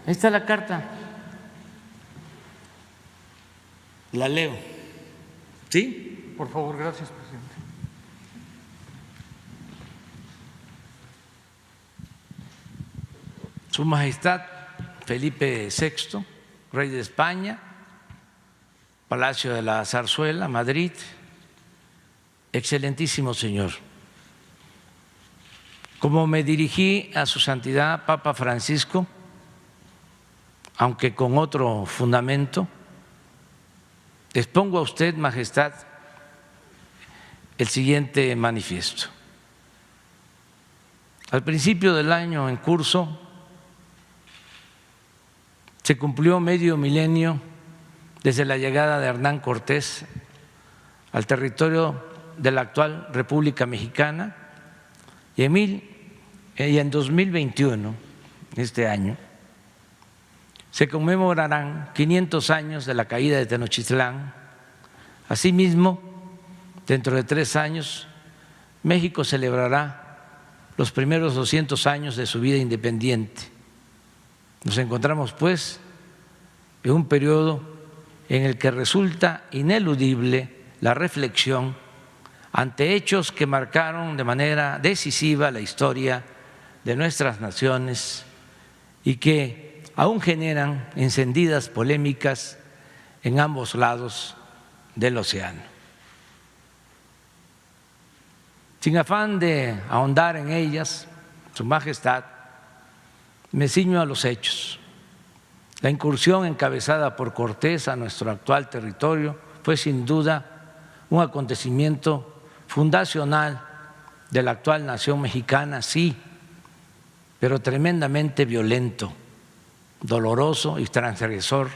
Ahí está la carta. La leo. ¿Sí? Por favor, gracias, presidente. Su Majestad Felipe VI, rey de España, Palacio de la Zarzuela, Madrid. Excelentísimo señor, como me dirigí a su santidad Papa Francisco, aunque con otro fundamento, expongo a usted, Majestad, el siguiente manifiesto. Al principio del año en curso se cumplió medio milenio desde la llegada de Hernán Cortés al territorio de la actual República Mexicana y en 2021, este año, se conmemorarán 500 años de la caída de Tenochtitlán. Asimismo, dentro de 3 años, México celebrará los primeros 200 años de su vida independiente. Nos encontramos, pues, en un periodo en el que resulta ineludible la reflexión ante hechos que marcaron de manera decisiva la historia de nuestras naciones y que aún generan encendidas polémicas en ambos lados del océano. Sin afán de ahondar en ellas, Su Majestad, me ciño a los hechos. La incursión encabezada por Cortés a nuestro actual territorio fue sin duda un acontecimiento fundacional de la actual nación mexicana, sí, pero tremendamente violento, doloroso y transgresor.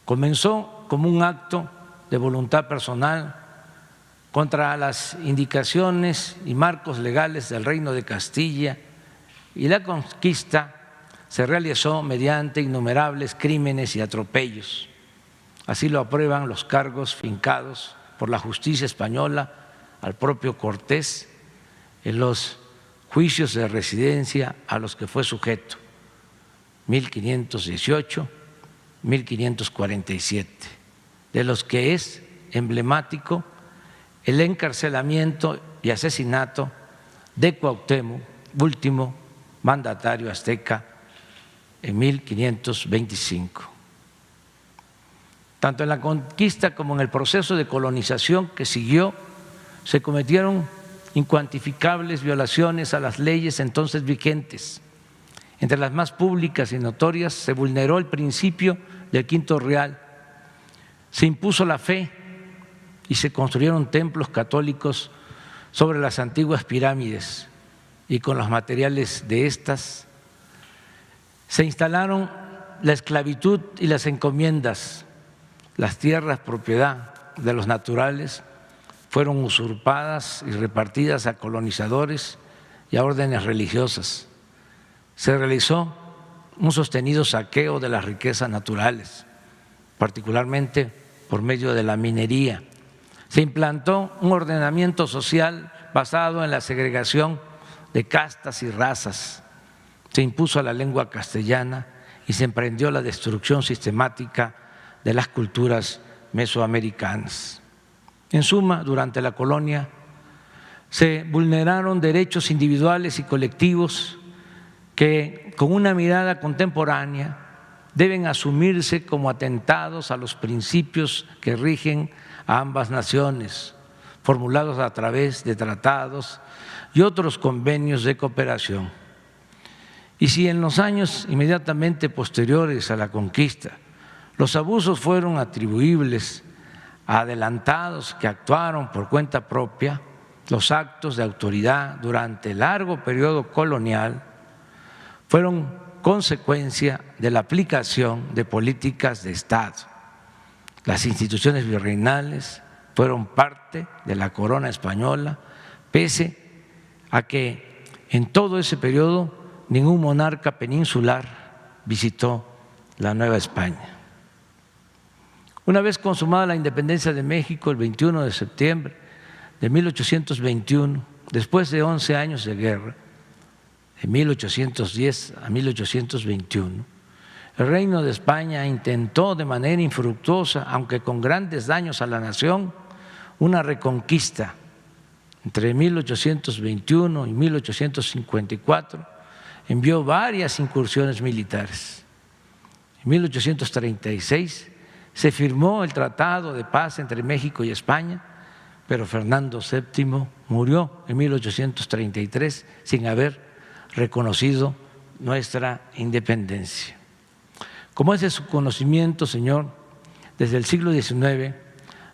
Comenzó como un acto de voluntad personal contra las indicaciones y marcos legales del Reino de Castilla, y la conquista se realizó mediante innumerables crímenes y atropellos. Así lo aprueban los cargos fincados por la justicia española al propio Cortés en los juicios de residencia a los que fue sujeto, 1518, 1547, de los que es emblemático el encarcelamiento y asesinato de Cuauhtémoc, último mandatario azteca, en 1525. Tanto en la conquista como en el proceso de colonización que siguió, se cometieron incuantificables violaciones a las leyes entonces vigentes. Entre las más públicas y notorias se vulneró el principio del Quinto Real, se impuso la fe y se construyeron templos católicos sobre las antiguas pirámides, y con los materiales de estas se instalaron la esclavitud y las encomiendas. Las tierras propiedad de los naturales fueron usurpadas y repartidas a colonizadores y a órdenes religiosas. Se realizó un sostenido saqueo de las riquezas naturales, particularmente por medio de la minería. Se implantó un ordenamiento social basado en la segregación de castas y razas. Se impuso la lengua castellana y se emprendió la destrucción sistemática de las culturas mesoamericanas. En suma, durante la colonia se vulneraron derechos individuales y colectivos que, con una mirada contemporánea, deben asumirse como atentados a los principios que rigen a ambas naciones, formulados a través de tratados y otros convenios de cooperación. Y si en los años inmediatamente posteriores a la conquista los abusos fueron atribuibles a adelantados que actuaron por cuenta propia, los actos de autoridad durante el largo periodo colonial fueron consecuencia de la aplicación de políticas de Estado. Las instituciones virreinales fueron parte de la corona española, pese a que en todo ese periodo ningún monarca peninsular visitó la Nueva España. Una vez consumada la independencia de México el 21 de septiembre de 1821, después de 11 años de guerra, de 1810 a 1821, el Reino de España intentó de manera infructuosa, aunque con grandes daños a la nación, una reconquista. Entre 1821 y 1854 envió varias incursiones militares. En 1836 se firmó el Tratado de Paz entre México y España, pero Fernando VII murió en 1833 sin haber reconocido nuestra independencia. Como es de su conocimiento, señor, desde el siglo XIX,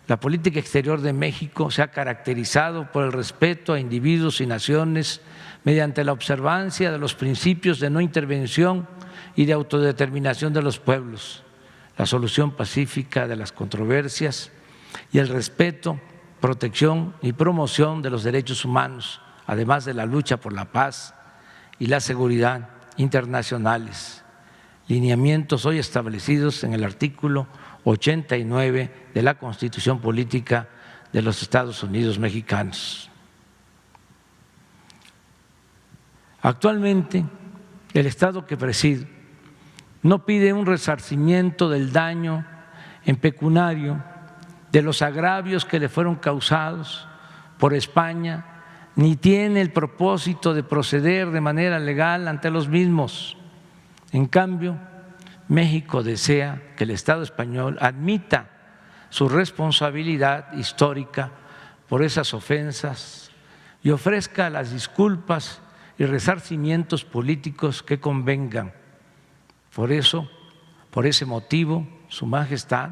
la política exterior de México se ha caracterizado por el respeto a individuos y naciones mediante la observancia de los principios de no intervención y de autodeterminación de los pueblos, la solución pacífica de las controversias y el respeto, protección y promoción de los derechos humanos, además de la lucha por la paz y la seguridad internacionales, lineamientos hoy establecidos en el artículo 89 de la Constitución Política de los Estados Unidos Mexicanos. Actualmente, el Estado que presido no pide un resarcimiento del daño en pecuniario de los agravios que le fueron causados por España, ni tiene el propósito de proceder de manera legal ante los mismos. En cambio, México desea que el Estado español admita su responsabilidad histórica por esas ofensas y ofrezca las disculpas y resarcimientos políticos que convengan. Por eso, por ese motivo, Su Majestad,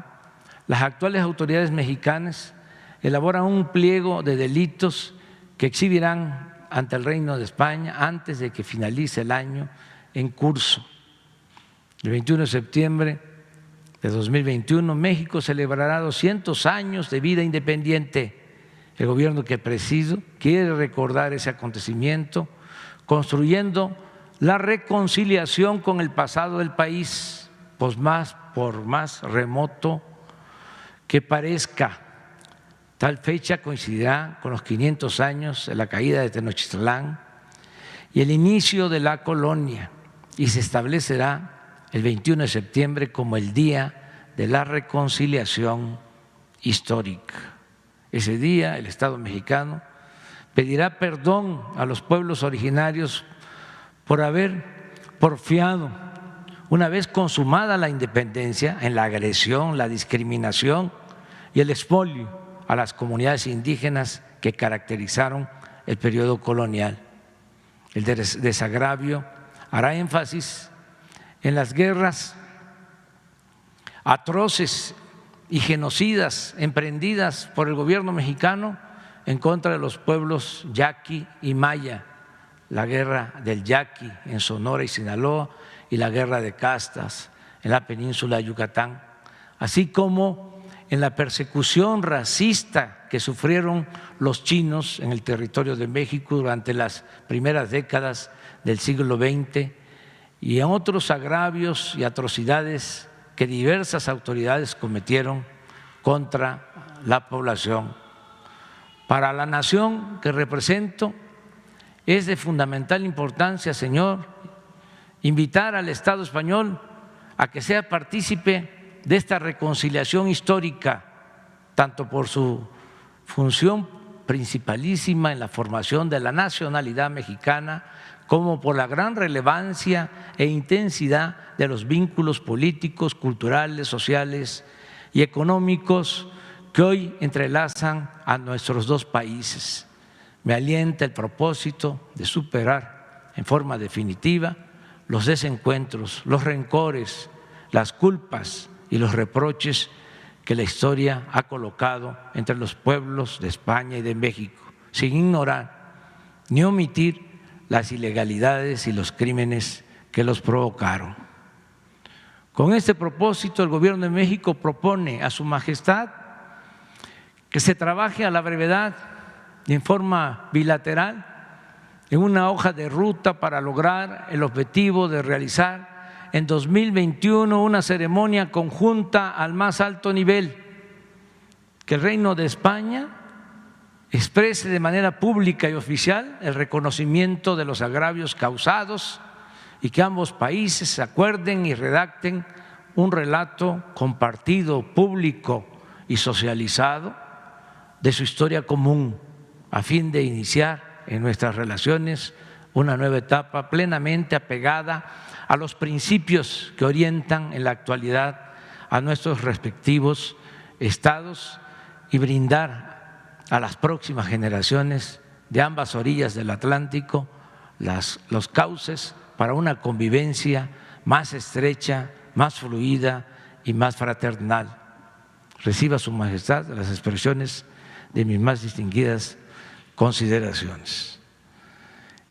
las actuales autoridades mexicanas elaboran un pliego de delitos que exhibirán ante el Reino de España antes de que finalice el año en curso. El 21 de septiembre de 2021, México celebrará 200 años de vida independiente. El gobierno que presido quiere recordar ese acontecimiento construyendo la reconciliación con el pasado del país, pues por más remoto que parezca. Tal fecha coincidirá con los 500 años de la caída de Tenochtitlán y el inicio de la colonia, y se establecerá el 21 de septiembre como el Día de la Reconciliación Histórica. Ese día el Estado mexicano pedirá perdón a los pueblos originarios por haber porfiado, una vez consumada la independencia, en la agresión, la discriminación y el expolio a las comunidades indígenas que caracterizaron el periodo colonial. El desagravio hará énfasis en las guerras atroces y genocidas emprendidas por el gobierno mexicano en contra de los pueblos yaqui y maya, la guerra del Yaqui en Sonora y Sinaloa y la guerra de castas en la península de Yucatán, así como en la persecución racista que sufrieron los chinos en el territorio de México durante las primeras décadas del siglo XX y en otros agravios y atrocidades que diversas autoridades cometieron contra la población. Para la nación que represento es de fundamental importancia, señor, invitar al Estado español a que sea partícipe de esta reconciliación histórica, tanto por su función principalísima en la formación de la nacionalidad mexicana, como por la gran relevancia e intensidad de los vínculos políticos, culturales, sociales y económicos que hoy entrelazan a nuestros dos países. Me alienta el propósito de superar en forma definitiva los desencuentros, los rencores, las culpas y los reproches que la historia ha colocado entre los pueblos de España y de México, sin ignorar ni omitir las ilegalidades y los crímenes que los provocaron. Con este propósito, el Gobierno de México propone a Su Majestad que se trabaje a la brevedad y en forma bilateral en una hoja de ruta para lograr el objetivo de realizar en 2021 una ceremonia conjunta al más alto nivel, que el Reino de España exprese de manera pública y oficial el reconocimiento de los agravios causados y que ambos países se acuerden y redacten un relato compartido, público y socializado de su historia común, a fin de iniciar en nuestras relaciones una nueva etapa plenamente apegada a los principios que orientan en la actualidad a nuestros respectivos estados y brindar a las próximas generaciones de ambas orillas del Atlántico los cauces para una convivencia más estrecha, más fluida y más fraternal. Reciba Su Majestad las expresiones de mis más distinguidas consideraciones.